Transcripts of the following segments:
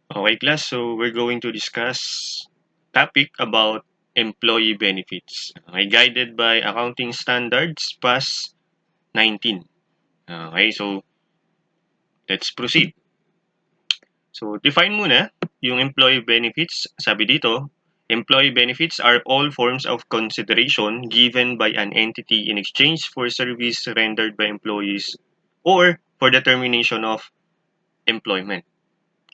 Okay, class. So we're going to discuss topic about employee benefits. Okay, guided by Accounting Standards PAS 19. Okay, so let's proceed. So define muna yung employee benefits. Sabi dito, employee benefits are all forms of consideration given by an entity in exchange for service rendered by employees or for the termination of employment.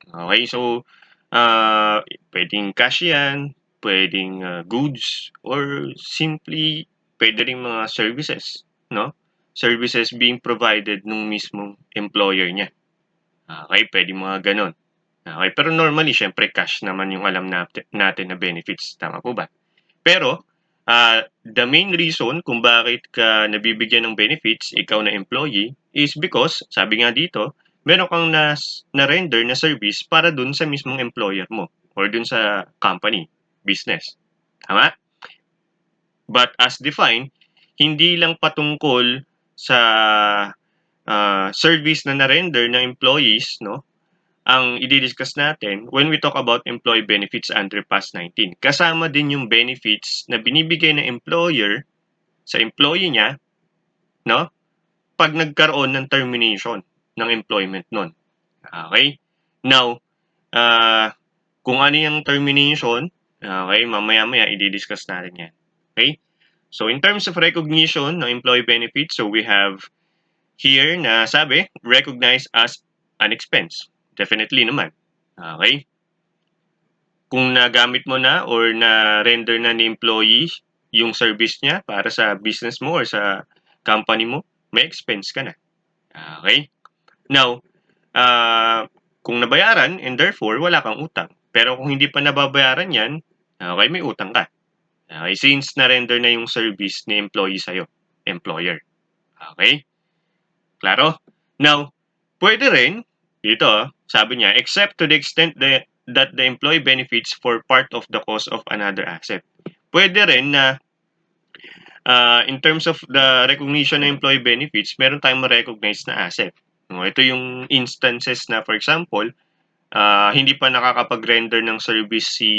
Okay, so pwedeng cash yan, pwedeng goods, or simply pwede ring mga services, no? Services being provided nung mismong employer niya. Okay, pwedeng mga ganon. Okay, pero normally, syempre, cash naman yung alam natin na benefits. Tama po ba? Pero, the main reason kung bakit ka nabibigyan ng benefits, ikaw na employee, is because, sabi nga dito, meron kang na-render na service para dun sa mismong employer mo or dun sa company, business. Tama? But as defined, hindi lang patungkol sa service na na-render ng employees, no? Ang i-discuss natin when we talk about employee benefits under PAS 19. Kasama din yung benefits na binibigay ng employer sa employee niya, no? Pag nagkaroon ng termination ng employment nun. Okay? Now, kung ano yung termination, okay, mamaya-maya i-discuss natin yan. Okay? So, in terms of recognition ng employee benefits, so we have here na sabi, recognized as an expense. Definitely naman. Okay? Kung nagamit mo na or na-render na ni employee yung service niya para sa business mo or sa company mo, may expense ka na. Okay? Now, kung nabayaran and therefore wala kang utang. Pero kung hindi pa nababayaran yan, okay, may utang ka. Okay, since na-render na yung service ni employee sa'yo, employer. Okay? Klaro? Now, pwede rin, dito, sabi niya, except to the extent that the employee benefits for part of the cost of another asset. Pwede rin na in terms of the recognition ng employee benefits, meron tayong ma-recognize na asset. Ito yung instances na, for example, hindi pa nakakapag-render ng service si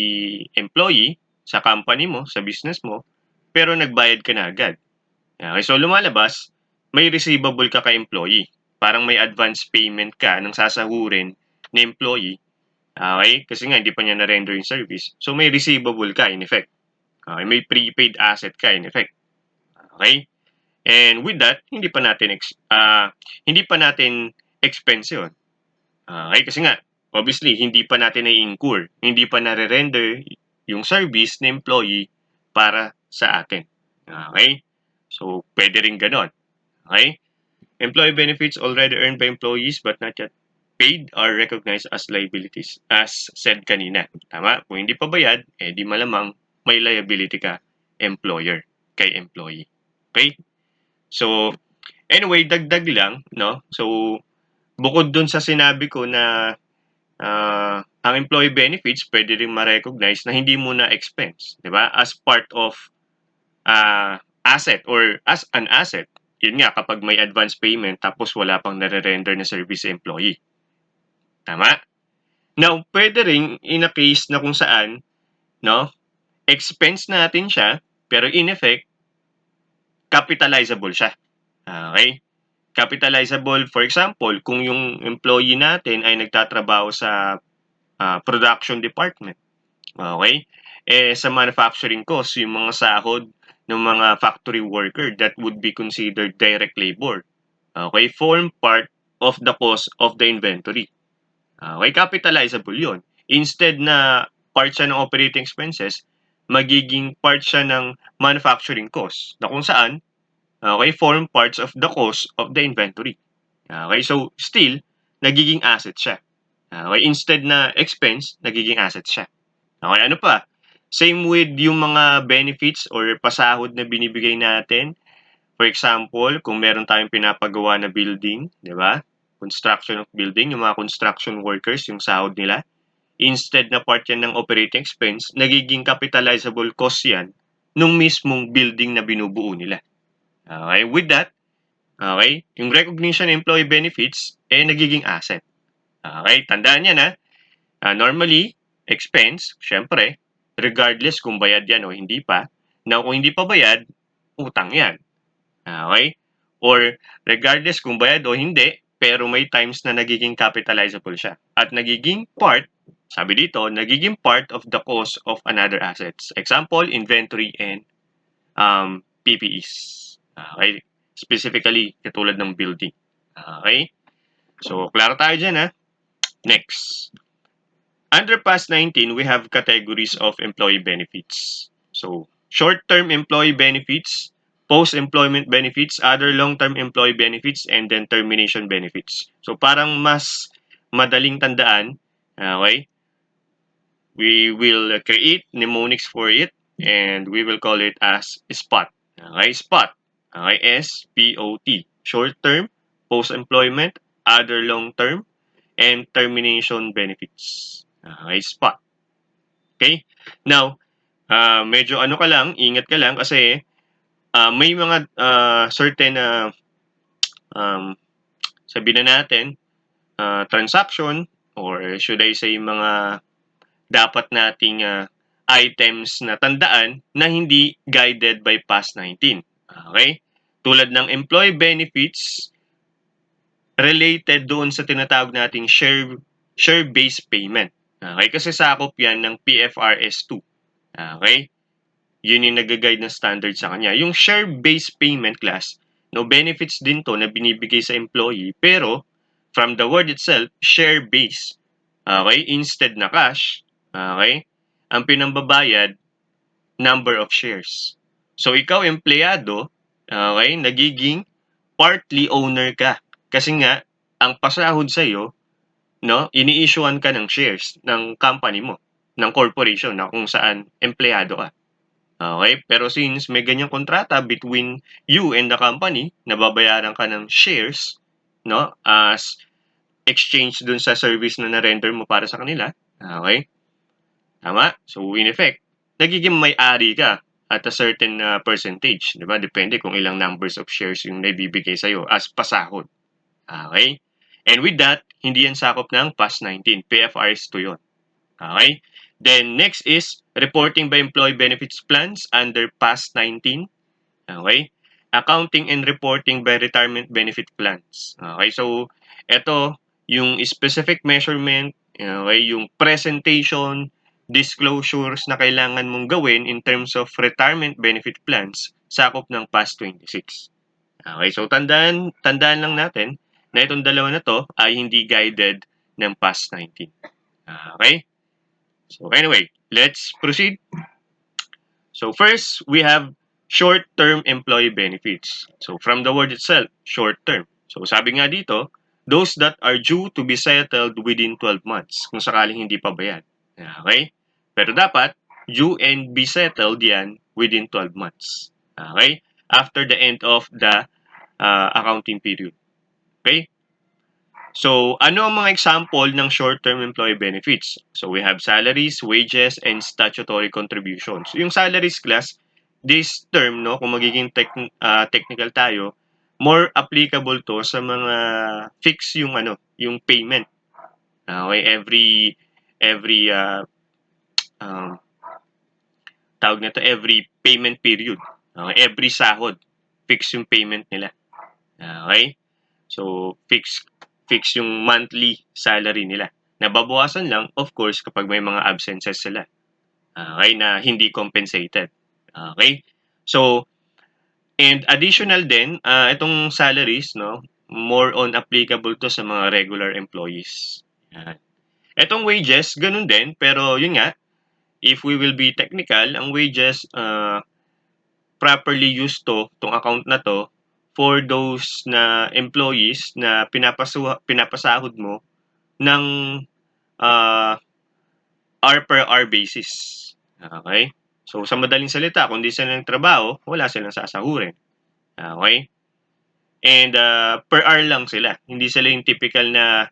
employee sa company mo, sa business mo, pero nagbayad ka na agad. Okay, so lumalabas, may receivable ka ka-employee. Parang may advance payment ka ng sasahurin ni employee. Okay? Kasi nga, hindi pa niya na-render yung service. So, may receivable ka in effect. Okay? May prepaid asset ka in effect. Okay? And with that, hindi pa natin expense yun. Okay? Kasi nga, obviously, hindi pa natin na-incur. Hindi pa na-render yung service ni employee para sa atin. Okay? So, pwede rin ganon. Okay? Employee benefits already earned by employees but not yet paid are recognized as liabilities as said kanina. Tama? Kung hindi pa bayad, di malamang may liability ka employer kay employee. Okay? So, anyway, dagdag lang, no? So, bukod dun sa sinabi ko na ang employee benefits pwede rin ma-recognize na hindi mo na expense, di ba? As part of asset or as an asset. Yun nga, kapag may advance payment tapos wala pang nare-render na service sa employee. Tama? Now, pwede rin in a case na kung saan, no, expense natin siya, pero in effect, capitalizable siya. Okay? Capitalizable, for example, kung yung employee natin ay nagtatrabaho sa production department. Okay? Sa manufacturing cost, yung mga sahod ng mga factory worker that would be considered direct labor. Okay? Form part of the cost of the inventory. Okay? Capitalizable yun. Instead na part siya ng operating expenses, magiging part siya ng manufacturing cost na kung saan, okay, form parts of the cost of the inventory. Okay? So, still, nagiging asset siya. Okay? Instead na expense, nagiging asset siya. Okay, ano pa? Same with yung mga benefits or pasahod na binibigay natin. For example, kung meron tayong pinapagawa na building, di ba? Construction of building, yung mga construction workers, yung sahod nila. Instead na part yan ng operating expense, nagiging capitalizable cost yan nung mismong building na binubuo nila. Okay, with that, okay, yung recognition employee benefits, nagiging asset. Okay, tandaan yan ha. Normally, expense, syempre, regardless kung bayad yan o hindi pa. Now, kung hindi pa bayad, utang yan. Okay? Or regardless kung bayad o hindi, pero may times na nagiging capitalizable siya. At nagiging part, sabi dito, nagiging part of the cost of another assets. Example, inventory and PPEs. Okay? Specifically, katulad ng building. Okay? So, klaro tayo dyan, ha? Next. Under PAS 19, we have categories of employee benefits. So, short-term employee benefits, post-employment benefits, other long-term employee benefits, and then termination benefits. So, parang mas madaling tandaan, okay? We will create mnemonics for it, and we will call it as SPOT. Okay, SPOT. Okay, S-P-O-T. Short-term, post-employment, other long-term, and termination benefits. Okay, SPOT. Okay? Now, medyo ano ka lang, ingat ka lang kasi may mga certain um, sabihin na natin, transaction or should I say mga dapat nating items na tandaan na hindi guided by PAS 19. Okay? Tulad ng employee benefits related doon sa tinatawag nating share-based payment. Okay? Kasi sakop yan ng PFRS 2. Okay? Yun yung nag-guide ng standard sa kanya. Yung share-based payment class, no, benefits din to na binibigay sa employee, pero from the word itself, share-based. Okay? Instead na cash, okay? Ang pinambabayad, number of shares. So, ikaw, empleyado, okay, nagiging partly owner ka. Kasi nga, ang pasahod sa'yo, no, ini-issuean ka ng shares ng company mo, ng corporation na kung saan empleyado ka. Okay? Pero since may ganyang kontrata between you and the company, nababayaran ka ng shares, no, as exchange dun sa service na na-render mo para sa kanila. Okay? Tama? So, in effect, nagiging may-ari ka at a certain percentage. Di ba? Depende kung ilang numbers of shares yung naibibigay sa'yo as pasahod. Okay? And with that, hindi yan sakop ng PAS 19. PFRS 2 yun. Okay? Then, next is reporting by employee benefits plans under PAS 19. Okay? Accounting and reporting by retirement benefit plans. Okay? So, ito, yung specific measurement, okay, yung presentation, disclosures na kailangan mong gawin in terms of retirement benefit plans, sakop ng PAS 26. Okay, so tandaan lang natin na itong dalawa na to ay hindi guided ng PAS 19. Okay? So anyway, let's proceed. So first, we have short-term employee benefits. So from the word itself, short-term. So sabi nga dito, those that are due to be settled within 12 months kung sakaling hindi pa bayad. Okay? Pero dapat, due and be settled yan within 12 months. Okay? After the end of the accounting period. Okay? So, ano ang mga example ng short-term employee benefits? So, we have salaries, wages, and statutory contributions. Yung salaries class, this term, no, kung magiging technical tayo, more applicable to sa mga fix yung yung payment. Okay, every tawag na to, every payment period. Okay, every sahod, fix yung payment nila. Okay? So, fix yung monthly salary nila. Nababawasan lang, of course, kapag may mga absences sila. Okay? Na hindi compensated. Okay? So, and additional din, itong salaries, no, more on applicable to sa mga regular employees. Yan. Itong wages, ganun din, pero yun nga, if we will be technical, ang wages, properly used tong account na to, for those na employees na pinapasahod mo ng hour per hour basis. Okay? So, sa madaling salita, kung di sila nagtrabaho, wala silang sasahurin. Okay? And per hour lang sila. Hindi sila yung typical na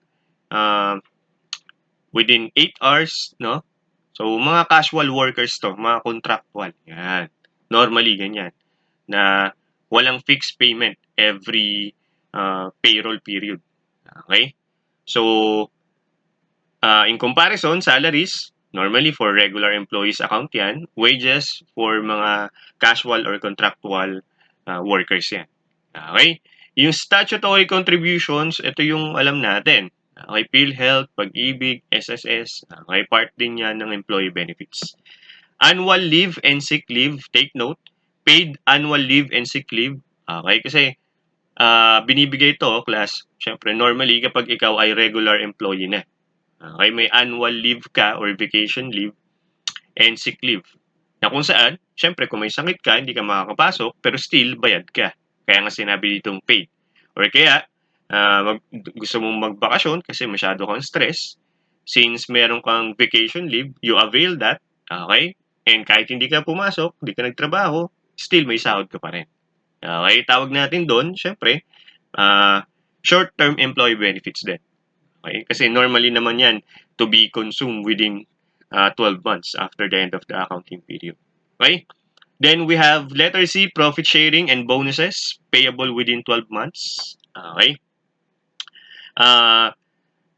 within 8 hours, no? So, mga casual workers to, mga contractual. Yan. Normally, ganyan. Na walang fixed payment every payroll period. Okay? So, In comparison, salaries, normally for regular employees account yan. Wages for mga casual or contractual workers yan. Okay? Yung statutory contributions, ito yung alam natin. Okay, PhilHealth, Pag-ibig, SSS, okay, part din yan ng employee benefits. Annual leave and sick leave, take note, paid annual leave and sick leave. Okay, kasi binibigay ito, class, syempre normally kapag ikaw ay regular employee na. Okay, may annual leave ka or vacation leave and sick leave. Na kung saan, syempre kung may sakit ka, hindi ka makakapasok, pero still bayad ka. Kaya nga sinabi ditong paid. Or kaya, gusto mong magbakasyon kasi masyado kang stress, since meron kang vacation leave, you avail that, okay? And kahit hindi ka pumasok, hindi ka nagtrabaho, still may sahod ka pa rin. Okay, tawag natin doon, syempre, short-term employee benefits din. Okay? Kasi normally naman yan to be consumed within 12 months after the end of the accounting period. Okay? Then we have letter C, profit sharing and bonuses payable within 12 months. Okay?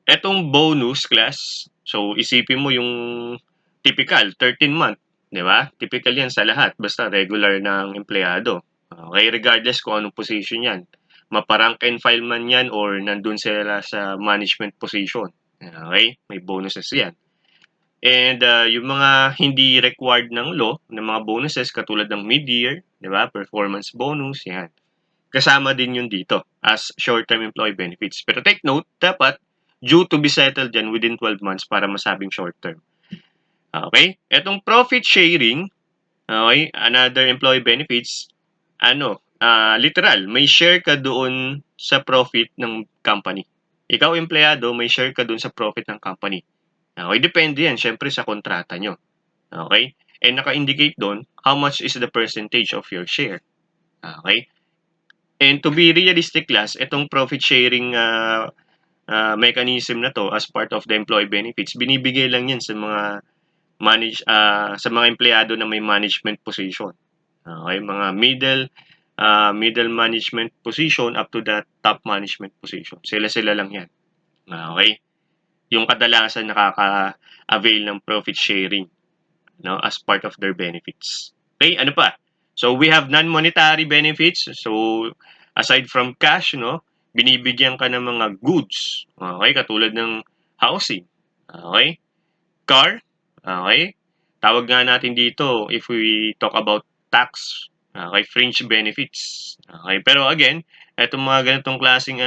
Etong bonus class, so isipin mo yung typical 13-month, di ba? Typical yan sa lahat, basta regular ng empleyado. Okay, regardless kung anong position yan. Maparank and file man yan or nandun sila sa management position. Okay, may bonuses yan. And yung mga hindi required ng law, ng mga bonuses katulad ng mid-year, di ba? Performance bonus, yan. Kasama din yun dito as short-term employee benefits. Pero take note, dapat due to be settled yan within 12 months para masabing short-term. Okay? Etong profit sharing, okay, another employee benefits, literal, may share ka doon sa profit ng company. Ikaw, empleyado, may share ka doon sa profit ng company. Okay, depende yan, syempre, sa kontrata nyo. Okay? And naka-indicate doon how much is the percentage of your share. Okay? And to be realistic, class, itong profit sharing mechanism na to as part of the employee benefits, binibigay lang yan sa mga sa mga empleyado na may management position. Okay, mga middle management position up to the top management position. Sila lang yan. Okay? Yung kadalasan nakaka-avail ng profit sharing, no, as part of their benefits. Okay, ano pa? So we have non-monetary benefits. So aside from cash, no, binibigyan ka ng mga goods. Okay, katulad ng housing. Okay? Car. Okay? Tawag nga natin dito if we talk about tax. Okay, fringe benefits. Okay, pero again, etong mga ganitong klaseng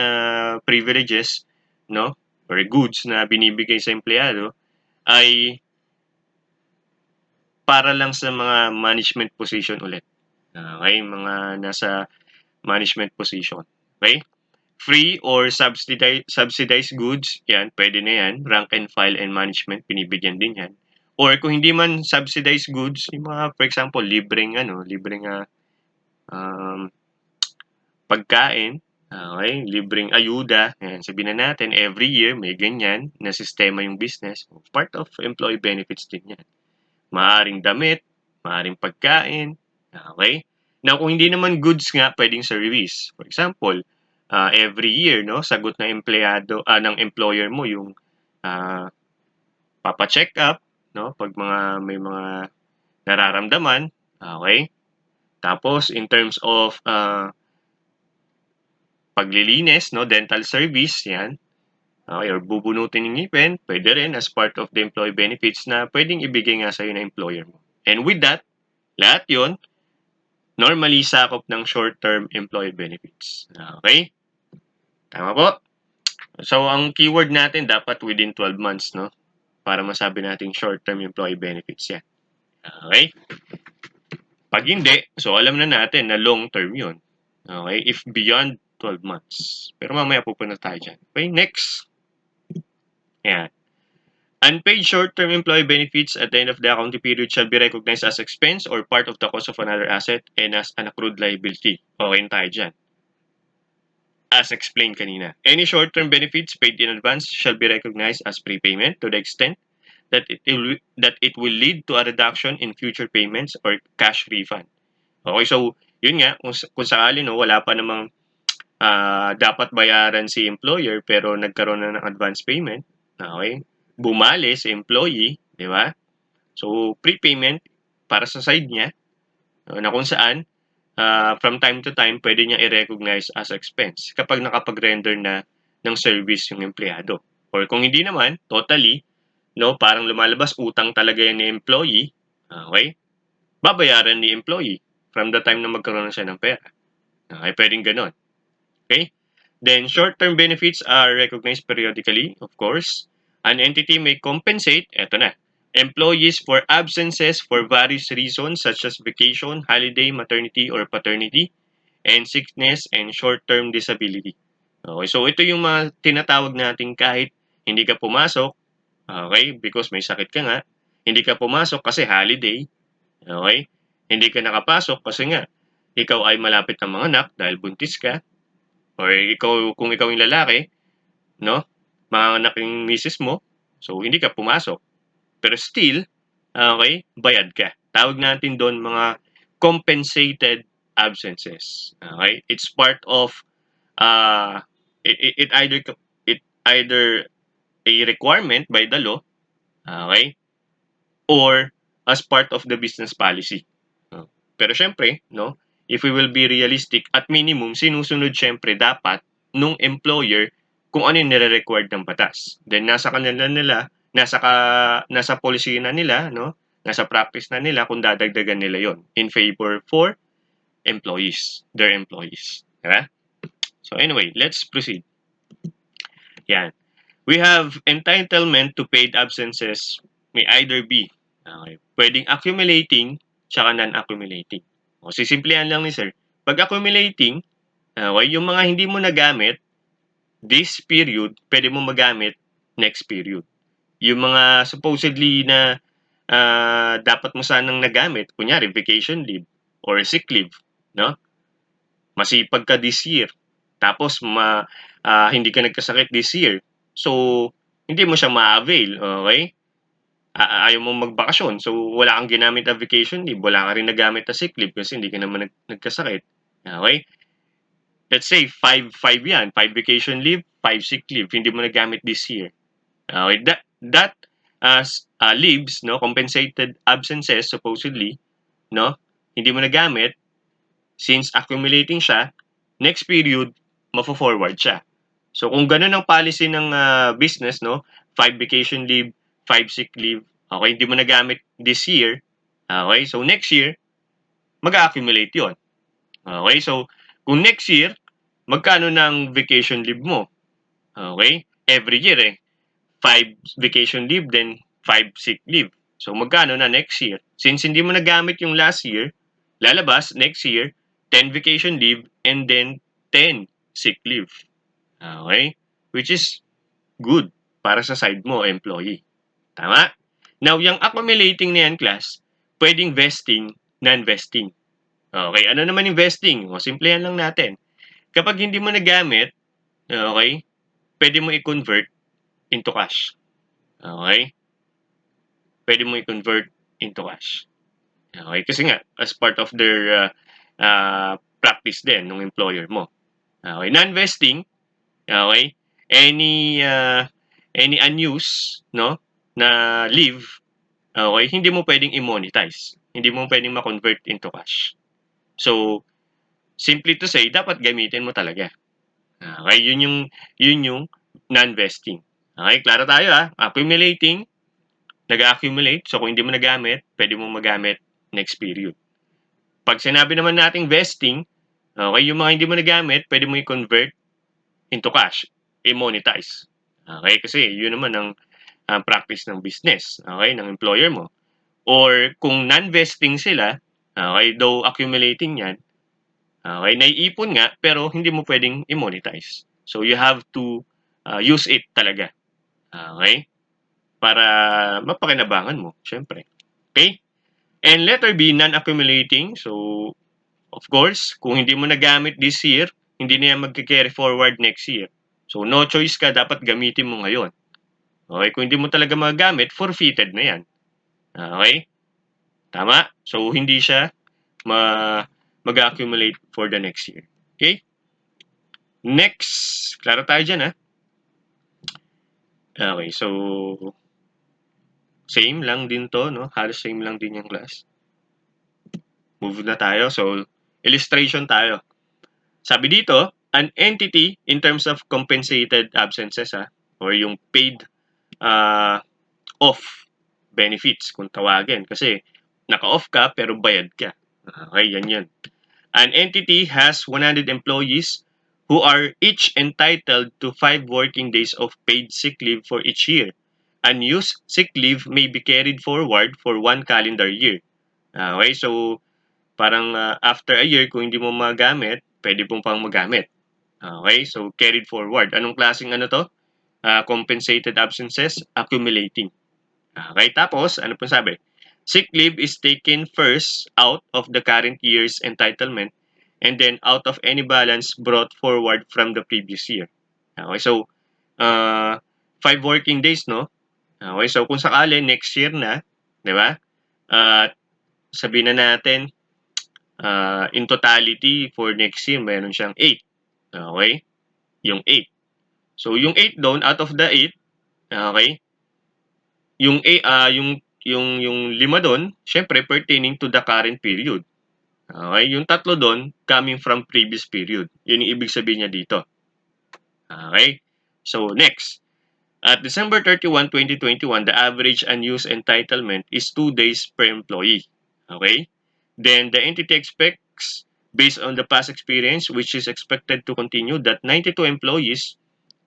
privileges, no, or goods na binibigay sa empleyado ay para lang sa mga management position ulit. Okay, mga nasa management position. Okay? Free or subsidized goods, yan, pwede na yan. Rank and file and management, binibigyan din yan. Or kung hindi man subsidized goods, yung mga, for example, libreng pagkain, okay, libreng ayuda, yan, sabihin na natin, every year may ganyan na sistema yung business. Part of employee benefits din yan. Maaring damit, maaring pagkain, okay? Now, kung hindi naman goods nga, pwedeng service. For example, every year, no, sagot na empleyado, ng employer mo yung papa-check up, no, pag may mga nararamdaman, okay? Tapos, in terms of paglilinis, no, dental service, yan, okay, or bubunutin ng ngipin, pwede rin as part of the employee benefits na pwedeng ibigay nga sa'yo ng employer mo. And with that, lahat yon normally sakop ng short-term employee benefits. Okay? Tama po? So, ang keyword natin dapat within 12 months, no? Para masabi natin short-term employee benefits yan. Okay? Pag hindi, so alam na natin na long-term yun. Okay? If beyond 12 months. Pero mamaya pupunta tayo dyan. Okay, next. Yan. Unpaid short-term employee benefits at the end of the accounting period shall be recognized as expense or part of the cost of another asset and as an accrued liability. Okay tayo dyan. As explained kanina. Any short-term benefits paid in advance shall be recognized as prepayment to the extent that it will lead to a reduction in future payments or cash refund. Okay, so yun nga, kung sakali no, wala pa namang dapat bayaran si employer pero nagkaroon na ng advance payment, okay, bumali si employee, di ba? So, prepayment para sa side niya, na kung saan, from time to time, pwede niya i-recognize as expense kapag nakapag-render na ng service yung empleyado. Or kung hindi naman, totally, no, parang lumalabas utang talaga yan ni employee, okay? Babayaran ni employee from the time na magkaroon na siya ng pera. Okay, pwedeng ganon. Okay? Then, short-term benefits are recognized periodically, of course. An entity may compensate, eto na, employees for absences for various reasons such as vacation, holiday, maternity, or paternity, and sickness and short-term disability. Okay, so ito yung mga tinatawag natin kahit hindi ka pumasok, okay, because may sakit ka nga, hindi ka pumasok kasi holiday, okay, hindi ka nakapasok kasi nga, ikaw ay malapit ng mga anak dahil buntis ka, or ikaw, kung ikaw yung lalaki, no, manganganak yung misis mo, so hindi ka pumasok. Pero still, okay, bayad ka. Tawag natin doon mga compensated absences. Okay? It's part of uh it either a requirement by the law, okay? Or as part of the business policy. Pero syempre, no, if we will be realistic, at minimum sinusunod syempre dapat nung employer kung ano yung nire-required ng batas. Then nasa kanila nila, nasa policy na nila, no? Nasa practice na nila kung dadagdagan nila yon in favor for employees, their employees. Diba? So anyway, let's proceed. Yan. We have entitlement to paid absences may either be pwedeng accumulating tsaka non-accumulating. O, sisimplihan lang ni sir. Pag accumulating, yung mga hindi mo nagamit this period, pwede mo magamit next period. Yung mga supposedly na dapat mo sanang nagamit, kunyari vacation leave or sick leave, no? Masipag ka this year, tapos hindi ka nagkasakit this year, so hindi mo siya ma-avail, okay? Ayaw mo magbakasyon, so wala kang ginamit na vacation leave, wala ka rin nagamit na sick leave kasi hindi ka naman nagkasakit. Okay? Let's say 5 yan, 5 vacation leave, 5 sick leave, hindi mo nagamit this year. Okay, that leaves, no, compensated absences supposedly, no, hindi mo nagamit, since accumulating siya, next period mafo-forward siya. So kung ganun ang policy ng business, no, 5 vacation leave, 5 sick leave, okay, hindi mo nagamit this year, okay, so next year, mag-accumulate yon. Okay, so kung next year, magkano ng vacation leave mo? Okay, every year 5 vacation leave, then 5 sick leave. So magkano na next year? Since hindi mo nagamit yung last year, lalabas next year, 10 vacation leave, and then 10 sick leave. Okay? Which is good para sa side mo, employee. Tama? Now, yung accumulating na yan, class, pwedeng vesting, non-vesting. Okay, ano naman yung vesting? O, simplihan lang natin. Kapag hindi mo nagamit, okay, pwede mo i-convert into cash. Okay? Pwede mo i-convert into cash. Okay? Kasi nga, as part of their practice din ng employer mo. Okay? Non-vesting, okay? Any unused, no, na leave, okay, hindi mo pwedeng i-monetize. Hindi mo pwedeng ma-convert into cash. So, simply to say, dapat gamitin mo talaga. Okay? Yun yung non-vesting. Okay? Klaro tayo accumulating, nag-accumulate. So, kung hindi mo nagamit, pwede mo magamit next period. Pag sinabi naman nating vesting, okay, yung mga hindi mo nagamit, pwede mo i-convert into cash, i-monetize. Okay? Kasi yun naman ang practice ng business, okay, ng employer mo. Or kung non-vesting sila, okay, though accumulating yan, okay, naiipon nga, pero hindi mo pwedeng i-monetize. So, you have to use it talaga. Okay? Para mapakinabangan mo, syempre. Okay? And letter B, non-accumulating. So, of course, kung hindi mo nagamit this year, hindi na yan mag-carry forward next year. So, no choice ka, dapat gamitin mo ngayon. Okay? Kung hindi mo talaga magagamit, forfeited na yan. Okay? Tama? So, hindi siya mag-accumulate for the next year. Okay? Next, klaro tayo dyan Okay, so same lang din to, no? Halos same lang din yung class. Move na tayo. So, illustration tayo. Sabi dito, an entity in terms of compensated absences, or yung paid off benefits kung tawagin. Kasi naka-off ka pero bayad ka. Okay, yan. An entity has 100 employees who are each entitled to 5 working days of paid sick leave for each year. Unused sick leave may be carried forward for 1 calendar year. Okay, so parang after a year, kung hindi mo magamit, pwede pong pang magamit. Okay, so carried forward. Anong klaseng ano to? Compensated absences, accumulating. Okay, tapos, ano po sabi? Sick leave is taken first out of the current year's entitlement and then out of any balance brought forward from the previous year. Okay, so, 5 working days, no? Okay, so kung sakali, next year na, di ba? Sabihin na natin, in totality for next year, meron siyang 8. Okay? Yung 8. So, yung 8 doon, out of the 8, okay? Yung yung 5 doon, syempre pertaining to the current period. Okay? Yung 3 doon, coming from previous period. Yun yung ibig sabihin niya dito. Okay? So, next. At December 31, 2021, the average unused entitlement is 2 days per employee. Okay? Then the entity expects, based on the past experience, which is expected to continue, that 92 employees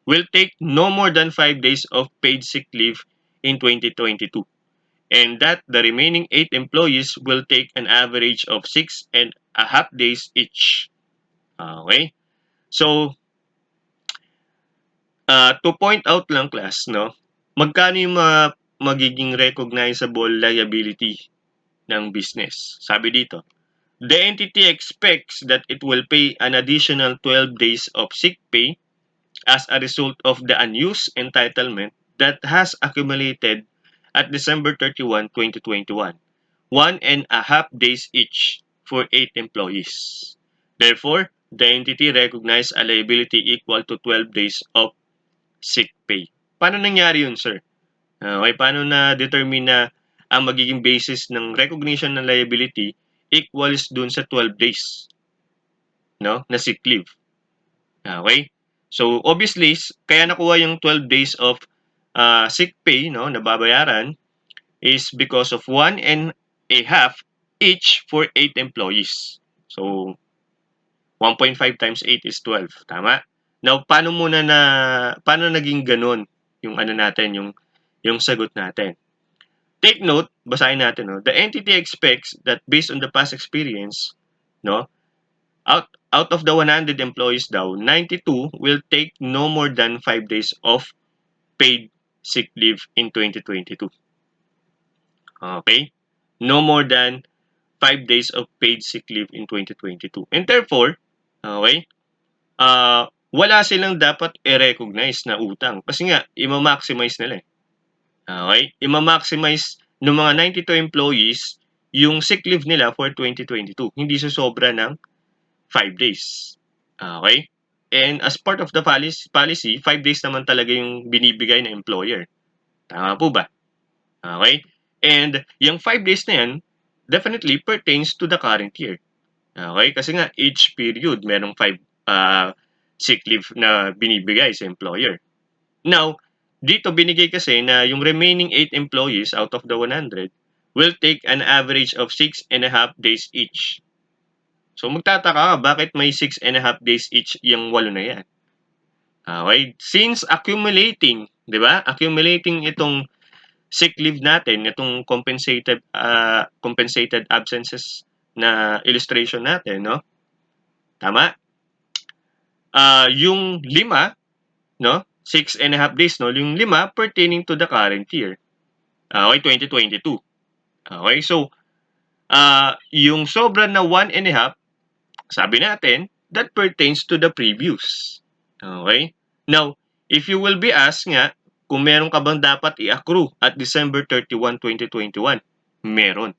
will take no more than 5 days of paid sick leave in 2022, and that the remaining 8 employees will take an average of 6.5 days each. Okay? So, to point out lang class, no, magkano yung magiging recognizable liability ng business? Sabi dito, the entity expects that it will pay an additional 12 days of sick pay as a result of the unused entitlement that has accumulated at December 31, 2021, 1.5 days each for 8 employees. Therefore, the entity recognized a liability equal to 12 days of sick pay. Paano nangyari yun, sir? Okay, paano na-determine na ang magiging basis ng recognition ng liability equals dun sa 12 days, no, na sick leave? Okay? So, obviously, kaya nakuha yung 12 days of sick pay, no, na babayaran is because of 1.5 each for 8 employees. So, 1.5 times 8 is 12. Tama? Now, paano naging ganun yung ano natin, yung sagot natin? Take note, basahin natin, no? The entity expects that based on the past experience, no, out of the 100 employees daw, 92 will take no more than 5 days of paid sick leave in 2022. Okay? No more than 5 days of paid sick leave in 2022. And therefore, okay, wala silang dapat i-recognize na utang. Kasi nga, ima-maximize nila eh. Okay? Ima-maximize ng mga 92 employees yung sick leave nila for 2022. Hindi sobra ng 5 days. Okay? And as part of the policy, 5 days naman talaga yung binibigay ng employer. Tama po ba? Okay? And yung 5 days na yan, definitely pertains to the current year. Okay? Kasi nga, each period, merong 5 sick leave na binibigay sa employer. Now, dito binigay kasi na yung remaining 8 employees out of the 100 will take an average of 6.5 days each. So, magtataka ka, bakit may 6.5 days each yung 8 na yan? Okay? Since accumulating, di ba? Accumulating itong sick leave natin, itong compensated absences na illustration natin, no? Tama? Yung 5, no? 6.5 days, no? Yung 5 pertaining to the current year. Okay, 2022. Okay, so, yung sobra na 1.5, sabi natin, that pertains to the previous. Okay? Now, if you will be asked nga, kung meron ka bang dapat i-accrue at December 31, 2021, meron.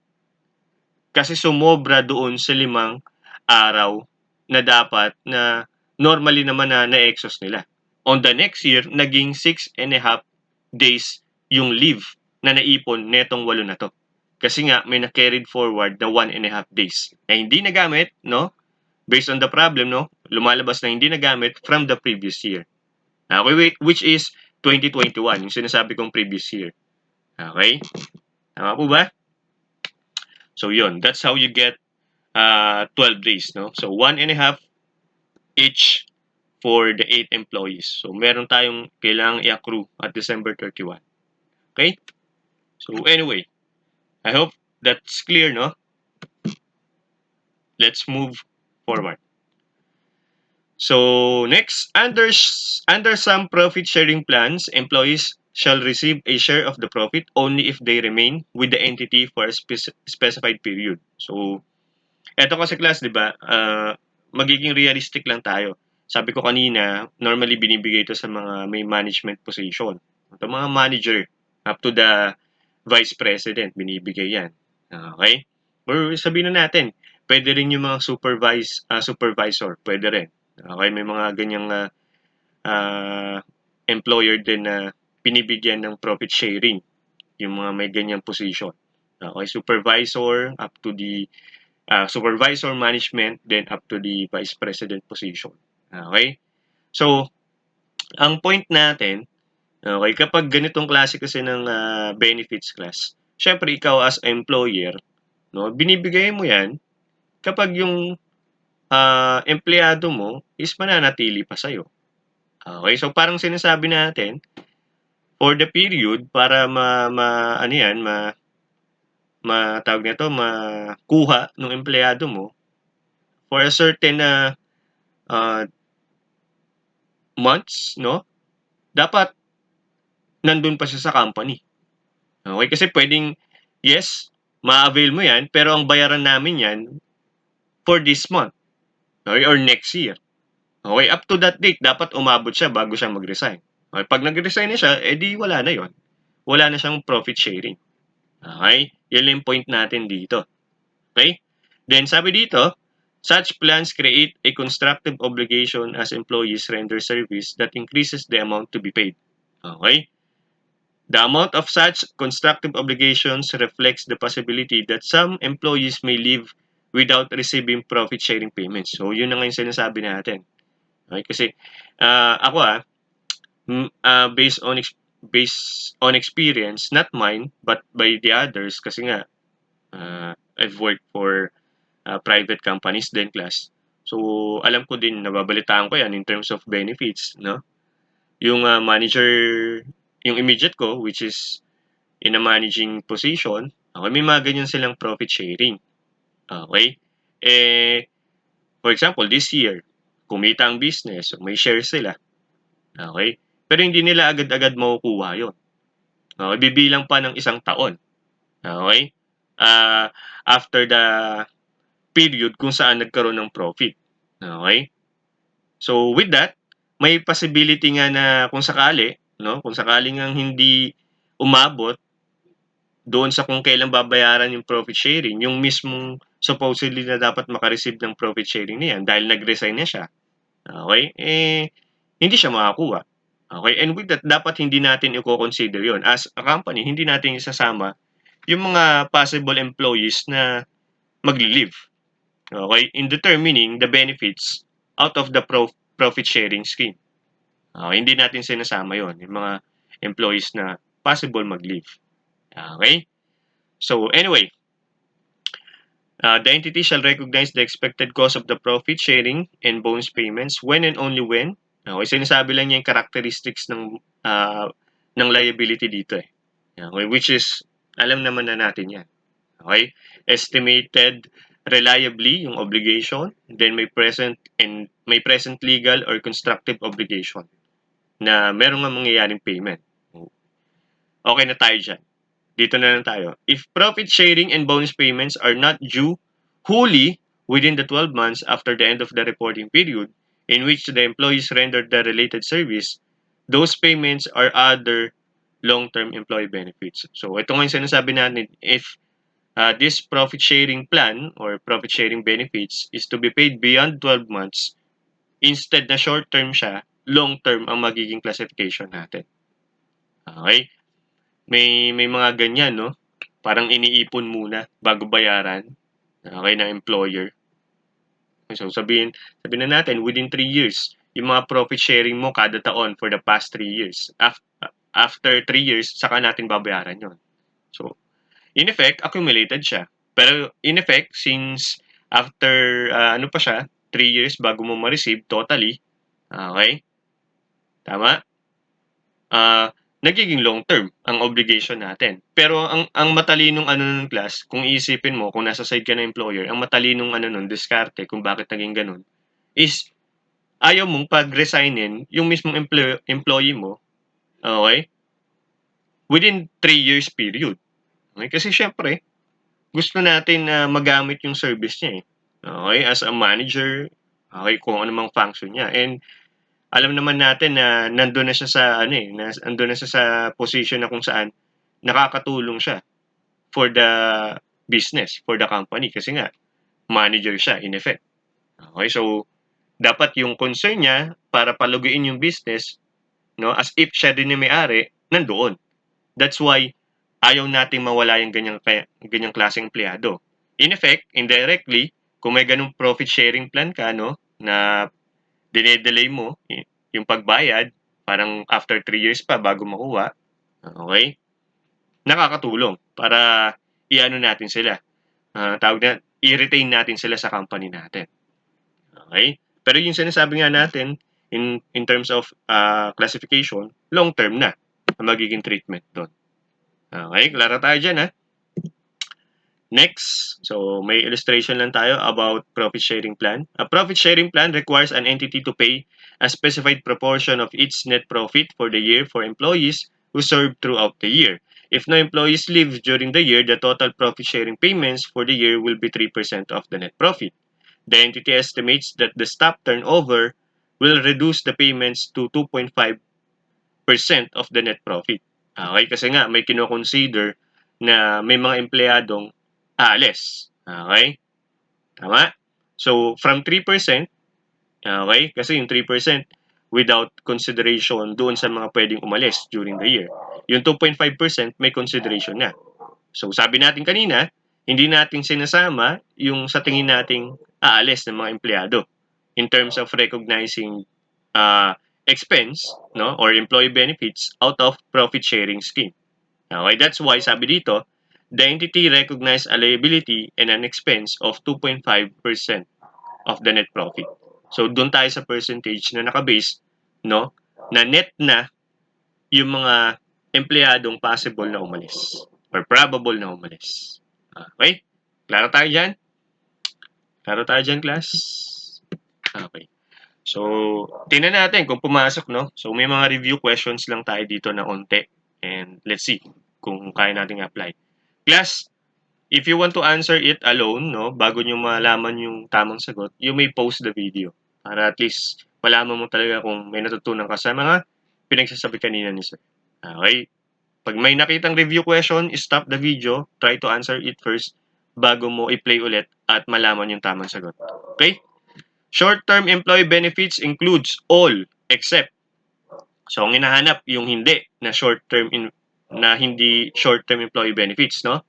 Kasi sumobra doon sa 5 araw na dapat na normally naman na-exhaust nila. On the next year, naging 6.5 days yung leave na naipon netong 8 na 'to. Kasi nga may na-carried forward na 1.5 days na hindi nagamit, no? Based on the problem, no? Lumalabas na hindi nagamit from the previous year. Okay, which is 2021, yung sinasabi kong previous year. Okay? Tama po ba? So yun, that's how you get 12 days, no? So 1.5 each for the 8 employees. So meron tayong kailangang i-accrue at December 31. Okay? So anyway, I hope that's clear, no? Let's move forward. So next, under some profit sharing plans, employees shall receive a share of the profit only if they remain with the entity for a specified period. So eto kasi class, 'di ba? Magiging realistic lang tayo. Sabi ko kanina, normally binibigay ito sa mga may management position. Ito mga manager up to the vice president binibigay 'yan. Okay? Or sabihin na natin, pwede rin yung mga supervisor, pwede rin. Okay, may mga ganyang employer din na binibigyan ng profit sharing, yung mga may ganyang position. Okay, supervisor up to the supervisor management, then up to the vice president position. Okay? So, ang point natin, okay, kapag ganitong klase kasi ng benefits class, syempre ikaw as employer, no, binibigay mo yan kapag yung empleyado mo is mananatili pa sa'yo. Okay, so parang sinasabi natin, for the period, para ano yan, tawag nito, makuha ng empleyado mo, for a certain uh, months, no? Dapat nandun pa siya sa company. Okay? Kasi pwedeng, yes, ma-avail mo yan, pero ang bayaran namin yan for this month. Okay? Or next year. Okay? Up to that date, dapat umabot siya bago siya mag-resign. Okay? Pag nag-resign na siya, edi wala na yon. Wala na siyang profit sharing. Okay? Yan yung point natin dito. Okay? Then sabi dito, such plans create a constructive obligation as employees render service that increases the amount to be paid. Okay? The amount of such constructive obligations reflects the possibility that some employees may leave without receiving profit-sharing payments. So, yun na nga yung sinasabi natin. Okay? Kasi, ako based on experience, not mine, but by the others, kasi nga, I've worked for private companies din, class. So, alam ko din, nababalitaan ko yan in terms of benefits, no? Yung manager, yung immediate ko, which is in a managing position, okay, may mga ganyan silang profit sharing. Okay? For example, this year, kumita ang business, so may shares sila. Okay? Pero hindi nila agad-agad makukuha yun. Okay? Bibilang pa ng 1 taon. Okay? After the period kung saan nagkaroon ng profit. Okay? So, with that, may possibility nga na kung sakali, no, kung sakaling ang hindi umabot doon sa kung kailan babayaran yung profit sharing, yung mismong supposedly na dapat makareceive ng profit sharing na yan dahil nag-resign na siya, okay, hindi siya makakuha. Okay, and with that, dapat hindi natin i-consider yon as a company, hindi natin isasama yung mga possible employees na magli-leave, okay, in determining the benefits out of the profit sharing scheme. Hindi natin sinasama yon yung mga employees na possible mag-leave. Okay? So, anyway, the entity shall recognize the expected cost of the profit sharing and bonus payments when and only when. Okay, sinasabi lang niya yung characteristics ng liability dito eh. Okay, which is, alam naman na natin yan. Okay? Estimated reliably yung obligation, then may present legal or constructive obligation na meron nga mangyayaring payment. Okay na tayo dyan. Dito na lang tayo. If profit sharing and bonus payments are not due wholly within the 12 months after the end of the reporting period in which the employees rendered the related service, those payments are other long-term employee benefits. So, ito nga yung sinasabi natin, if this profit sharing plan or profit sharing benefits is to be paid beyond 12 months, instead na short-term siya, long-term ang magiging classification natin. Okay? may mga ganyan, no? Parang iniipon muna bago bayaran, okay, ng employer. So sabihin na natin within 3 years, yung mga profit sharing mo kada taon for the past 3 years. After 3 years, saka natin babayaran yon. So, in effect, accumulated siya. Pero in effect, since after, ano pa siya, 3 years bago mo ma-receive totally, okay? Tama? Nagiging long term ang obligation natin. Pero ang matalinong ano nun class, kung iisipin mo, kung nasa side ka ng employer, ang matalinong ano nun, diskarte kung bakit naging ganun, is ayaw mong pag-resignin yung mismong employee mo, okay, within 3 years period. Okay? Kasi syempre, gusto natin na magamit yung service niya eh. Okay? As a manager, okay, kung ano mang function niya. And alam naman natin na nandun na siya sa ano eh, nandun na siya sa position na kung saan nakakatulong siya for the business, for the company kasi nga manager siya in effect. Okay? So dapat yung concern niya para paluguin yung business, no, as if siya din yung may-ari, nandoon. That's why ayaw nating mawala yung ganyang klaseng empleyado. In effect, indirectly, kung may ganung profit sharing plan ka, no, na dinedelay mo yung pagbayad, parang after 3 years pa bago makuha, okay, nakakatulong para i-ano natin sila. Tawag na, i-retain natin sila sa company natin. Okay? Pero yung sinasabi nga natin, in terms of classification, long term na ang magiging treatment doon. Okay, klaro tayo dyan ha. Next, so may illustration lang tayo about profit sharing plan. A profit sharing plan requires an entity to pay a specified proportion of its net profit for the year for employees who serve throughout the year. If no employees leave during the year, the total profit sharing payments for the year will be 3% of the net profit. The entity estimates that the staff turnover will reduce the payments to 2.5% of the net profit. Okay, kasi nga may kino-consider na may mga empleyadong aalis. Okay? Tama? So, from 3%, okay, kasi yung 3% without consideration doon sa mga pwedeng umalis during the year. Yung 2.5% may consideration na. So, sabi natin kanina, hindi natin sinasama yung sa tingin nating aalis ng mga empleyado in terms of recognizing expense, no, or employee benefits out of profit sharing scheme. Okay, that's why sabi dito, the entity recognize a liability and an expense of 2.5% of the net profit. So doon tayo sa percentage na nakabase, no, na net na yung mga empleyadong possible na umalis or probable na umalis. Okay? Klaro tayo dyan? Klaro tayo dyan, class? Okay. So, tingnan natin kung pumasok, no? So, may mga review questions lang tayo dito na onte. And let's see kung kaya nating apply. Class, if you want to answer it alone, no, bago nyo malaman yung tamang sagot, you may pause the video para at least malaman mo talaga kung may natutunan ka sa mga pinagsasabi kanina ni sir. Okay? Pag may nakitang review question, stop the video, try to answer it first bago mo i-play ulit at malaman yung tamang sagot. Okay? Short-term employee benefits includes all except. So, ang hinahanap yung hindi na hindi short-term employee benefits, no?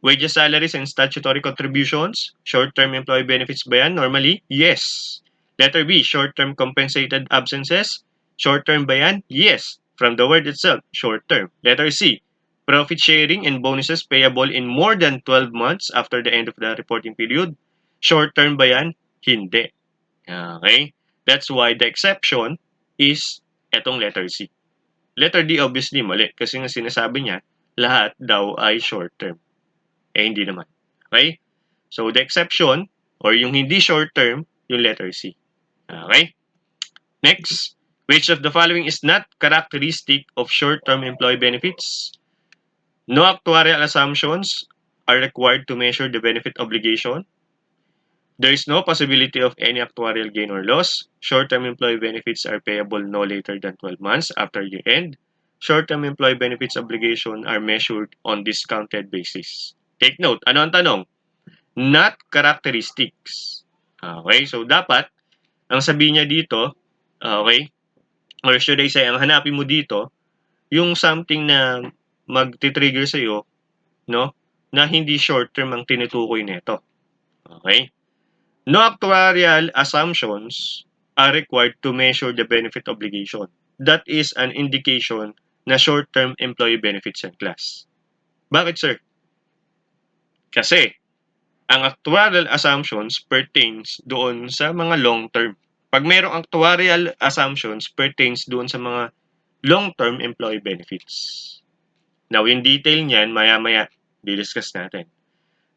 Wages, salaries, and statutory contributions. Short-term employee benefits ba yan? Normally, yes. Letter B, short-term compensated absences. Short-term ba yan? Yes. From the word itself, short-term. Letter C, profit sharing and bonuses payable in more than 12 months after the end of the reporting period. Short-term ba yan? Hindi. Okay? That's why the exception is etong letter C. Letter D obviously mali kasi nga sinasabi niya lahat daw ay short-term. Hindi naman. Okay? So, the exception or yung hindi short-term, yung letter C. Okay? Next, which of the following is not characteristic of short-term employee benefits? No actuarial assumptions are required to measure the benefit obligation. There is no possibility of any actuarial gain or loss. Short-term employee benefits are payable no later than 12 months after year end. Short-term employee benefits obligation are measured on discounted basis. Take note, ano ang tanong? Not characteristics. Okay, so dapat, ang sabihin niya dito, okay, or should I say, ang hanapin mo dito, yung something na magti-trigger sa'yo, no, na hindi short-term ang tinutukoy nito. Okay? No actuarial assumptions are required to measure the benefit obligation. That is an indication na short-term employee benefits yan, class. Bakit, sir? Kasi ang actuarial assumptions pertains doon sa mga long-term. Pag mayroong actuarial assumptions pertains doon sa mga long-term employee benefits. Now, in detail niyan, maya-maya, di-discuss natin.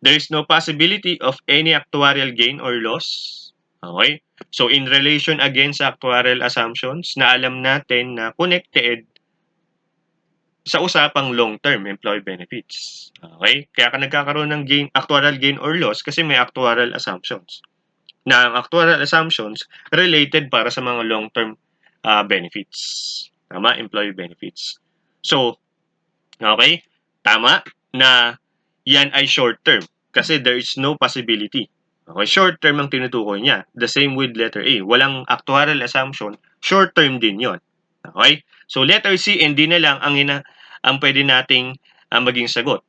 There is no possibility of any actuarial gain or loss. Okay? So, in relation again sa actuarial assumptions, na alam natin na connected sa usapang long-term employee benefits. Okay? Kaya ka nagkakaroon ng actuarial gain or loss kasi may actuarial assumptions. Na ang actuarial assumptions related para sa mga long-term benefits. Tama? Employee benefits. So, okay? Tama na yan ay short-term kasi there is no possibility. Okay, short-term ang tinutukoy niya. The same with letter A. Walang actuarial assumption, short-term din yon. Okay? So letter C and D na lang ang pwede nating maging sagot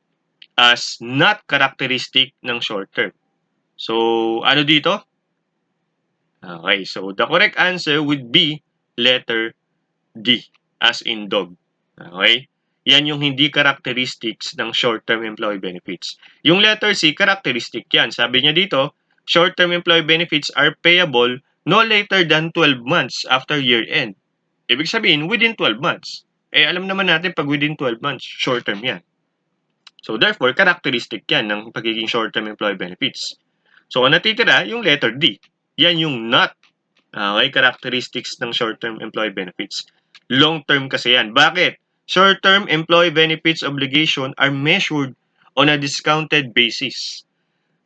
as not characteristic ng short-term. So ano dito? Okay, so the correct answer would be letter D as in dog. Okay? Yan yung hindi characteristics ng short-term employee benefits. Yung letter C, characteristic yan. Sabi niya dito, short-term employee benefits are payable no later than 12 months after year-end. Ibig sabihin, within 12 months. Alam naman natin pag within 12 months, short-term yan. So therefore, characteristic yan ng pagiging short-term employee benefits. So ang natitira, yung letter D. Yan yung not. Okay, characteristics ng short-term employee benefits. Long-term kasi yan. Bakit? Short-term employee benefits obligation are measured on a discounted basis.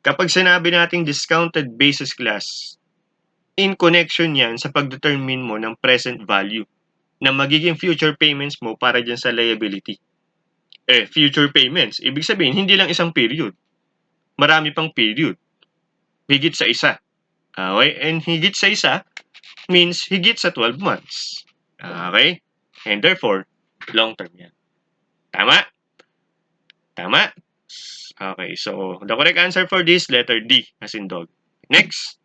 Kapag sinabi nating discounted basis, class, in connection yan sa pagdetermine mo ng present value na magiging future payments mo para dyan sa liability. Future payments, ibig sabihin, hindi lang isang period. Marami pang period. Higit sa isa. Okay? And higit sa isa means higit sa 12 months. Okay? And therefore, long-term yan. Tama? Tama? Okay, so the correct answer for this, letter D, as in dog. Next.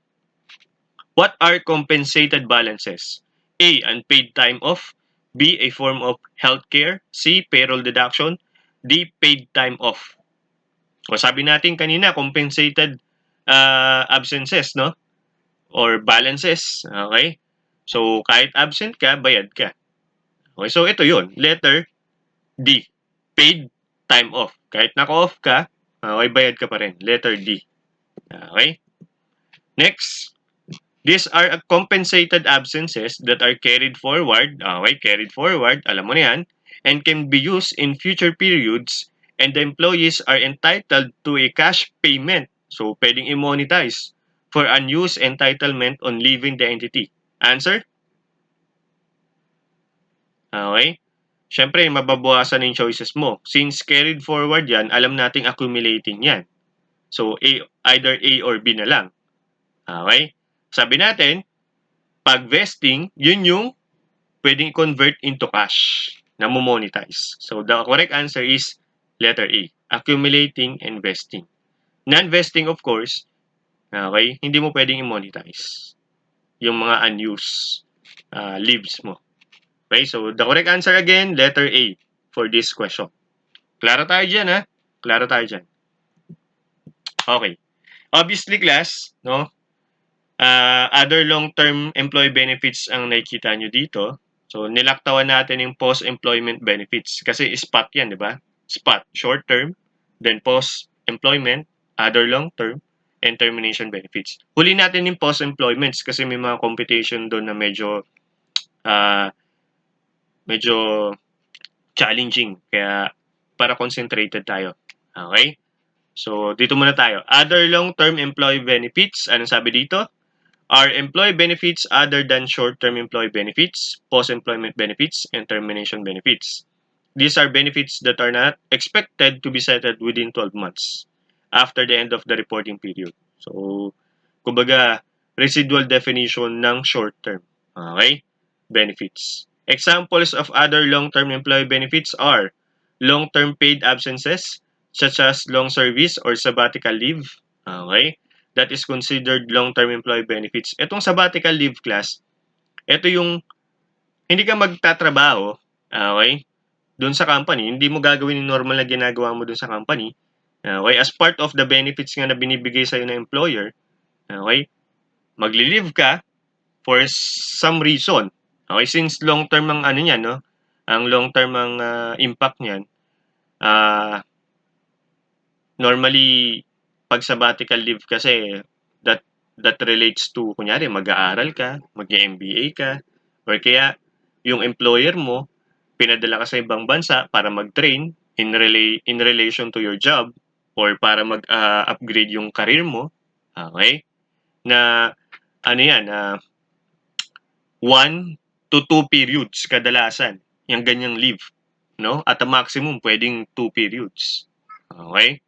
What are compensated balances? A. Unpaid time off. B. A form of healthcare. C. Payroll deduction. D. Paid time off. O sabi natin kanina, compensated absences, no? Or balances. Okay? So, kahit absent ka, bayad ka. Okay, so ito yun. Letter D. Paid time off. Kahit naka-off ka, okay, bayad ka pa rin. Letter D. Okay? Next. These are compensated absences that are carried forward. Okay, carried forward. Alam mo na yan. And can be used in future periods. And the employees are entitled to a cash payment. So, pwedeng i-monetize for unused entitlement on leaving the entity. Answer? Okay? Siyempre, mababawasan yung choices mo. Since carried forward yan, alam nating accumulating yan. So, either A or B na lang. Okay? Sabi natin, pag vesting, yun yung pwedeng convert into cash na monetize. So, the correct answer is letter A, accumulating and vesting. Non-vesting, of course, okay, hindi mo pwedeng i-monetize yung mga unused leaves mo. Okay, so the correct answer again, letter A for this question. Klaro tayo dyan, ha? Klaro tayo dyan. Okay. Obviously, class, no? Other long-term employee benefits ang nakikita nyo dito. So, nilaktawan natin yung post-employment benefits. Kasi spot yan, di ba? Spot, short-term, then post-employment, other long-term, and termination benefits. Huli natin yung post-employments kasi may mga computation doon na medyo challenging. Kaya, para concentrated tayo. Okay? So, dito muna tayo. Other long-term employee benefits. Anong sabi dito? Are employee benefits other than short-term employee benefits, post-employment benefits, and termination benefits. These are benefits that are not expected to be settled within 12 months after the end of the reporting period. So, kumbaga, residual definition ng short-term. Okay? Benefits. Examples of other long-term employee benefits are long-term paid absences such as long service or sabbatical leave. Okay? That is considered long-term employee benefits. Itong sabbatical leave class, ito yung hindi ka magtatrabaho, okay, doon sa company, hindi mo gagawin yung normal na ginagawa mo doon sa company. Okay, as part of the benefits nga na binibigay sa'yo ng employer, okay, magli-leave ka for some reason. Okay, since long term ang ano niyan, no? Ang long term ang impact niyan. Normally pag sabbatical leave kasi that that relates to kunyari mag-aaral ka, mag-MBA ka, or kaya yung employer mo pinadala ka sa ibang bansa para mag-train in relation to your job or para mag-upgrade yung career mo. Okay? Na ano yan, 1 to 2 periods kadalasan yung ganyang leave, no? At a maximum pwedeng 2 periods. Okay?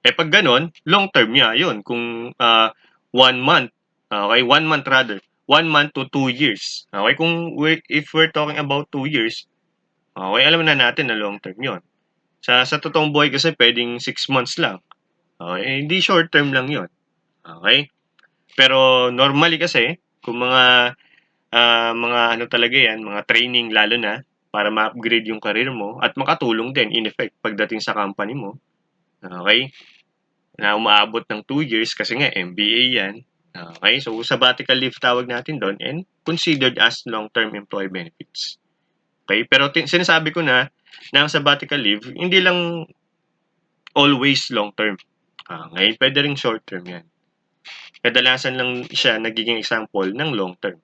Eh pag ganon, long term niya yun. Kung 1 month, okay, 1 month rather, 1 month to 2 years. Okay, if we're talking about 2 years, okay, alam na natin na long term yun. Sa totoong buhay kasi pwedeng 6 months lang. Okay, hindi short term lang yun. Okay? Pero normally kasi, kung mga ano talaga yan, mga training lalo na, para ma-upgrade yung career mo at makatulong din in effect pagdating sa company mo. Okay? Na umaabot ng 2 years kasi nga MBA yan. Okay? So, sabbatical leave tawag natin doon and considered as long-term employee benefits. Okay? Pero sinasabi ko na ang sabbatical leave, hindi lang always long-term. Okay? Pwede rin short-term yan. Kadalasan lang siya nagiging example ng long-term.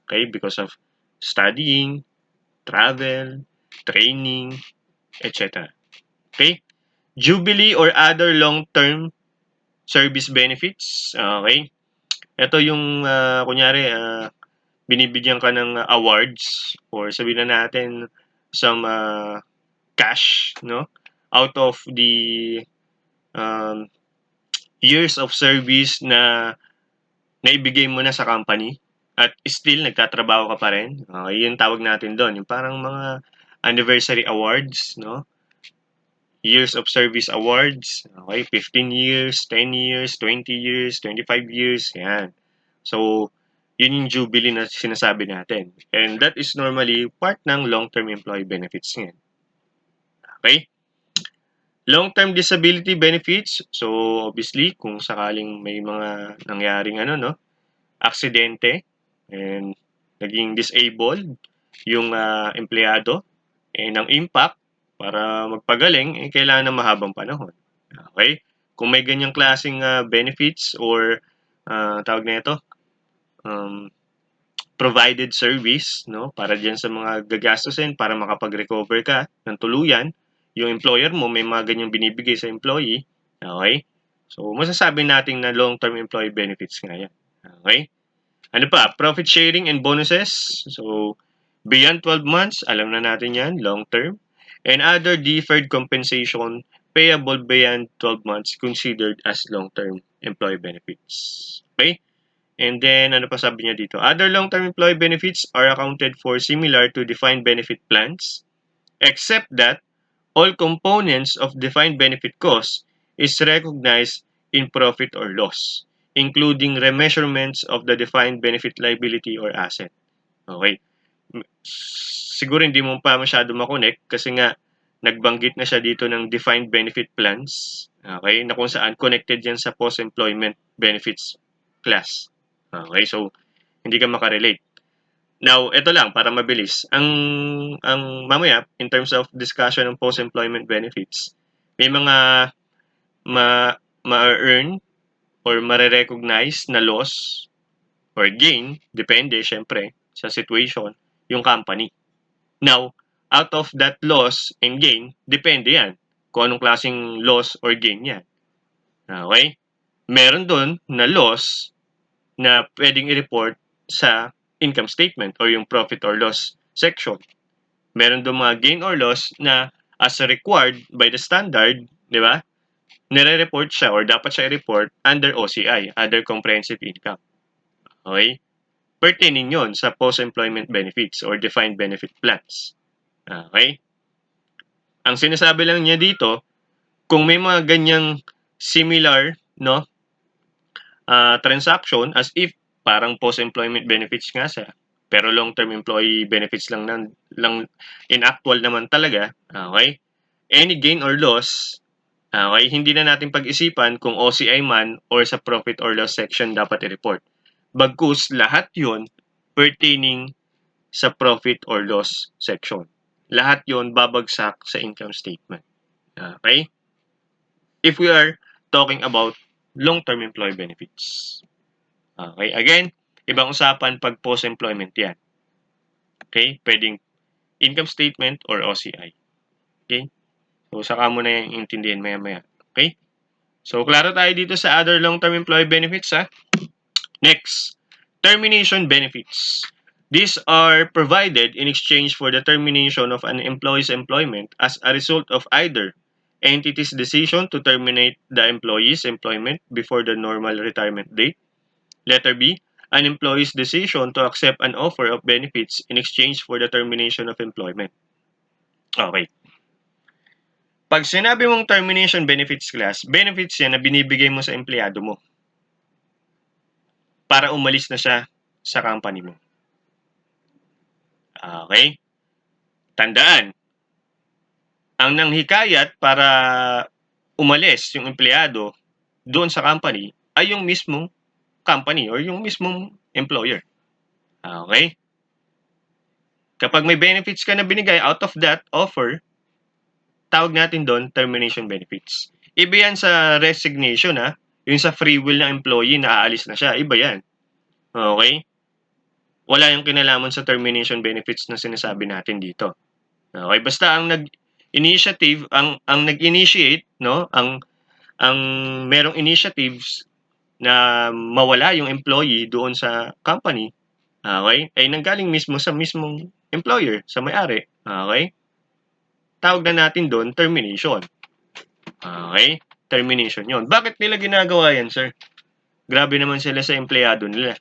Okay? Because of studying, travel, training, etc. Okay? Jubilee or other long-term service benefits. Okay? Ito yung kunyari binibigyan ka ng awards or sabihin na natin some cash, no? Out of the um, years of service na naibigay mo na sa company at still nagtatrabaho ka pa rin. Yun tawag natin doon. Yung parang mga anniversary awards, no? Years of service awards. Okay, 15 years, 10 years, 20 years, 25 years, yan. So, yun yung jubilee na sinasabi natin. And that is normally part ng long-term employee benefits ngayon. Okay? Long-term disability benefits. So, obviously, kung sakaling may mga nangyaring aksidente and naging disabled yung empleyado, ang impact para magpagaling, kailangan ng mahabang panahon. Okay? Kung may ganyang klaseng benefits or tawag na ito, provided service, no, para diyan sa mga gagastusin para makapag-recover ka ng tuluyan, yung employer mo may mga ganyang binibigay sa employee, okay? So, masasabi natin na long-term employee benefits nga yan. Okay? Ano pa? Profit sharing and bonuses. So, beyond 12 months, alam na natin yan, long-term. And other deferred compensation payable beyond 12 months considered as long-term employee benefits. Okay? And then, ano pa sabi niya dito? Other long-term employee benefits are accounted for similar to defined benefit plans, except that all components of defined benefit cost is recognized in profit or loss, including remeasurements of the defined benefit liability or asset. Okay. Siguro hindi mo pa masyado makonect kasi nga nagbanggit na siya dito ng defined benefit plans. Okay, na kung saan connected yan sa post-employment benefits class. Okay, so hindi ka makarelate. Now, ito lang para mabilis. Ang mamaya in terms of discussion ng post-employment benefits, may mga ma-earn or mare-recognize na loss or gain, depende syempre sa situation, yung company. Now, out of that loss and gain, depende yan kung anong klaseng loss or gain yan. Okay? Meron doon na loss na pwedeng i-report sa income statement or yung profit or loss section. Meron doon mga gain or loss na as required by the standard, di ba? Nire-report siya or dapat siya i-report under OCI, Other Comprehensive Income. Okay? Pertaining yon sa post-employment benefits or defined benefit plans. Okay? Ang sinasabi lang niya dito, kung may mga ganyang similar, no, transaction, as if parang post-employment benefits nga siya, pero long-term employee benefits lang in actual naman talaga, okay? Any gain or loss, okay, hindi na natin pag-isipan kung OCI man or sa profit or loss section dapat i-report. Bagkus lahat 'yon pertaining sa profit or loss section. Lahat 'yon babagsak sa income statement. Okay? If we are talking about long-term employee benefits. Okay? Again, ibang usapan pag post-employment yan. Okay? Pwedeng income statement or OCI. Okay? So, saka mo na yung intindihin maya-maya. Okay? So, klaro tayo dito sa other long-term employee benefits, ha? Next, termination benefits. These are provided in exchange for the termination of an employee's employment as a result of either entity's decision to terminate the employee's employment before the normal retirement date. Letter B, an employee's decision to accept an offer of benefits in exchange for the termination of employment. Okay. Pag sinabi mong termination benefits class, benefits yan na binibigay mo sa empleyado mo para umalis na siya sa company mo. Okay? Tandaan, ang nanghikayat para umalis yung empleyado doon sa company ay yung mismong company or yung mismong employer. Okay? Kapag may benefits ka na binigay out of that offer, tawag natin doon termination benefits. Iba yan sa resignation, ha? Yung sa free will ng employee na aalis na siya, iba yan. Okay? Wala yung kinalaman sa termination benefits na sinasabi natin dito. Okay, basta ang nag-initiative, ang nag-initiate, no, ang merong initiatives na mawala yung employee doon sa company, okay, ay nanggaling mismo sa mismong employer, sa may-ari, okay? Tawag na natin doon termination. Okay? Termination 'yon. Bakit nila ginagawa yan, sir? Grabe naman sila sa empleyado nila.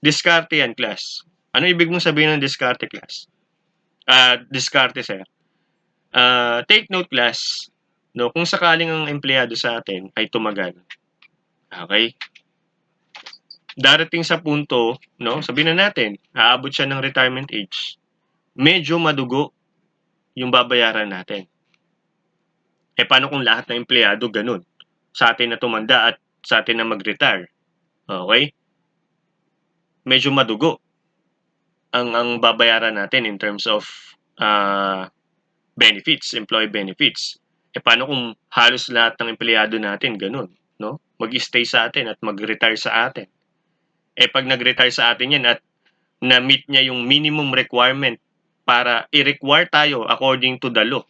Diskarte yan, class. Ano ibig mong sabihin ng diskarte, class? Diskarte, sir. Take note, class, no, kung sakaling ang empleyado sa atin ay tumagal, okay, darating sa punto, no, sabihin na natin, aabot siya ng retirement age, medyo madugo yung babayaran natin. Paano kung lahat ng empleyado ganun? Sa atin na tumanda at sa atin na mag-retire, okay? Medyo madugo ang babayaran natin in terms of benefits, employee benefits. Paano kung halos lahat ng empleyado natin ganun, no? Mag-stay sa atin at mag-retire sa atin. Pag nag-retire sa atin yan at na-meet niya yung minimum requirement para i-require tayo according to the law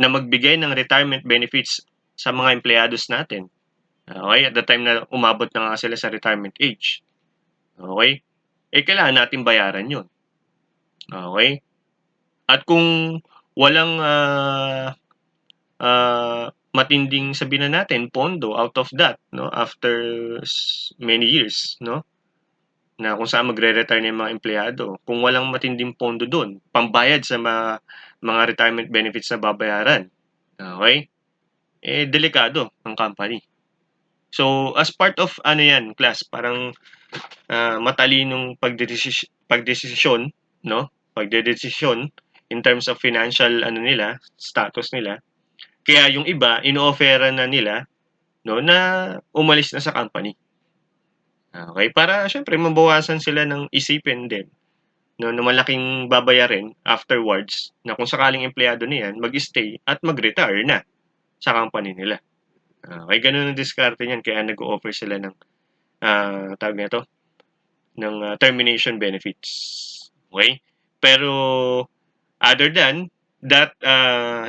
na magbigay ng retirement benefits sa mga empleyados natin. Okay? At the time na umabot na nga sila sa retirement age. Okay? Kailangan natin bayaran yun. Okay? At kung walang matinding sabihin na natin pondo out of that, no, after many years, no, na kung saan magre-retire na yung mga empleyado, kung walang matinding pondo doon, pambayad sa mga retirement benefits na babayaran, okay, delikado ang company. So, as part of ano yan, class, parang matalinong pagdesisyon, no, pagdedesisyon in terms of financial ano nila, status nila. Kaya yung iba, ino-offera na nila, no, na umalis na sa company. Okay, para syempre mabawasan sila ng isipin din, no, na malaking babayarin afterwards na kung sakaling empleyado na yan, mag-stay at mag-retire na sa company nila. Okay, ganun ang diskarte niyan, kaya nag-o-offer sila ng tawag nito, ng termination benefits. Okay? Pero other than that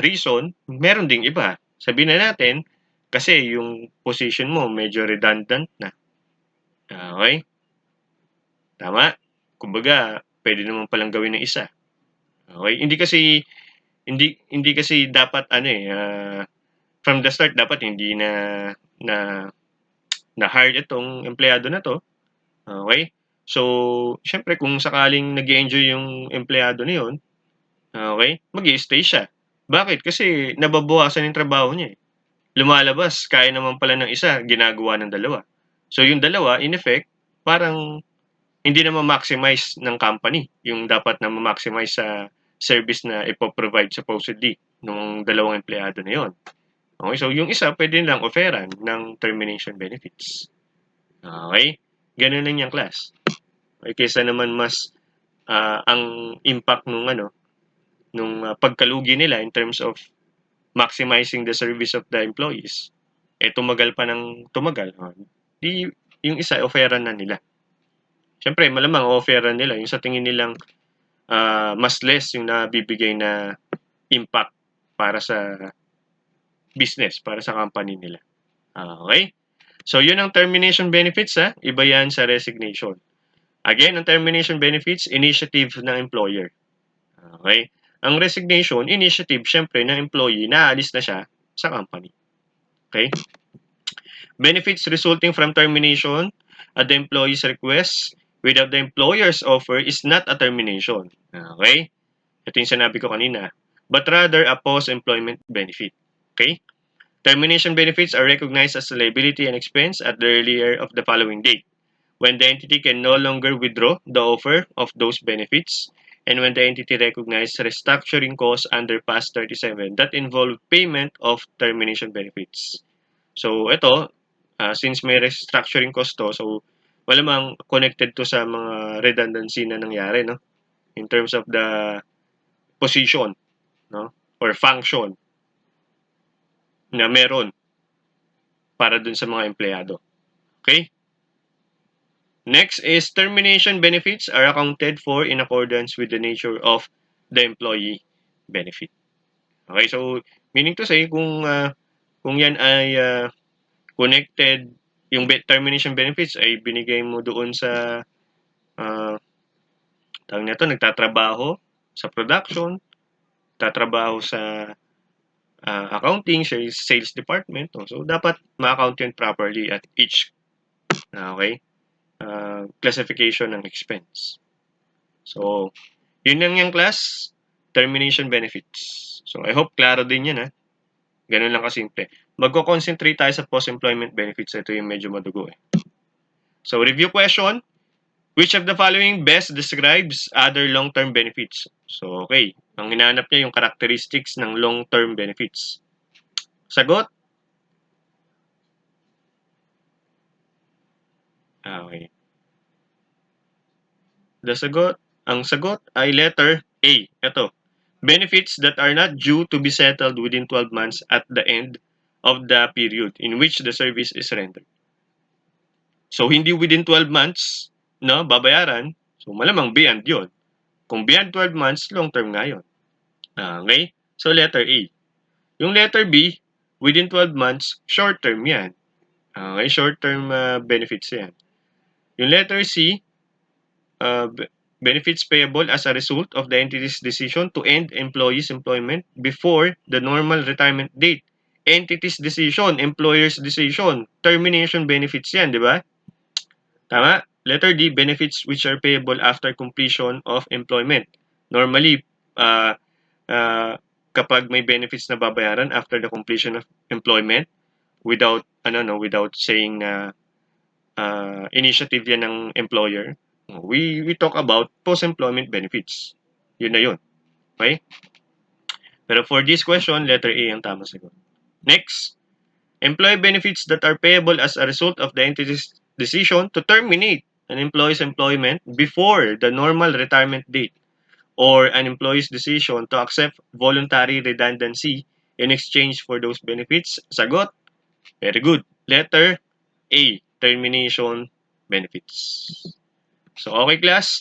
reason, meron ding iba. Sabihin na natin, kasi yung position mo medyo redundant na. Okay? Tama? Kumbaga, pwede naman palang gawin ng isa. Okay? Hindi kasi dapat from the start dapat hindi na hire itong empleyado na to. Okay? So, syempre kung sakaling nag-e-enjoy yung empleyado na yun, okay, mag-i-stay siya. Bakit? Kasi nababawasan yung trabaho niya, eh. Lumalabas, kaya naman pala ng isa, ginagawa ng dalawa. So yung dalawa, in effect, parang hindi na ma-maximize ng company yung dapat na ma-maximize sa service na ipo-provide supposedly nung dalawang empleyado na yon. Okay, so yung isa pwede nilang offeran ng termination benefits. Okay? Ganun lang yung class. Okay, kaysa naman mas ang impact nung pagkalugi nila in terms of maximizing the service of the employees, tumagal pa ng tumagal. Di yung isa offeran na nila. Siyempre, malamang offeran nila yung sa tingin nilang mas less yung nabibigay na impact para sa business, para sa company nila. Okay? So, yun ang termination benefits, ha? Iba yan sa resignation. Again, ang termination benefits, initiative ng employer. Okay? Ang resignation, initiative, syempre, ng employee na alis na siya sa company. Okay? Benefits resulting from termination at the employee's request without the employer's offer is not a termination. Okay? Ito yung sinabi ko kanina. But rather a post-employment benefit. Okay? Termination benefits are recognized as a liability and expense at the earlier of the following date, when the entity can no longer withdraw the offer of those benefits, and when the entity recognizes restructuring costs under PAS 37 that involve payment of termination benefits. So, ito, since may restructuring cost to, so malamang connected to sa mga redundancy na nangyari, no? In terms of the position, no? Or function na meron para dun sa mga empleyado. Okay? Next is termination benefits are accounted for in accordance with the nature of the employee benefit. Okay, so meaning to say kung yan ay connected, yung termination benefits ay binigay mo doon sa tawag nito, nagtatrabaho sa production, tatrabaho sa accounting, sales department. So dapat ma-account yun properly at each classification ng expense. So, yun lang yung class, termination benefits. So, I hope klaro din yan, ha? Ganun lang kasimple. Magko-concentrate tayo sa post-employment benefits. Ito yung medyo madugo, eh. So, review question. Which of the following best describes other long-term benefits? So, okay. Ang hinahanap niya yung characteristics ng long-term benefits. Sagot? Okay. Ang sagot ay letter A. Ito. Benefits that are not due to be settled within 12 months at the end of the period in which the service is rendered. So, hindi within 12 months, no, babayaran. So, malamang beyond yun. Kung beyond 12 months, long-term nga yun. Okay? So, letter A. Yung letter B, within 12 months, short-term yan. Okay? Short-term benefits yan. Yung letter C, benefits payable as a result of the entity's decision to end employee's employment before the normal retirement date. Entity's decision, employer's decision, termination benefits yan, di ba? Tama? Letter D, benefits which are payable after completion of employment. Normally, kapag may benefits na babayaran after the completion of employment, without saying na initiative yan ng employer, we talk about post-employment benefits. Yun na yun. Okay? Pero for this question, letter A ang tama sagot. Next, employee benefits that are payable as a result of the entity's decision to terminate an employee's employment before the normal retirement date or an employee's decision to accept voluntary redundancy in exchange for those benefits. Sagot? Very good. Letter A, termination benefits. So, okay class?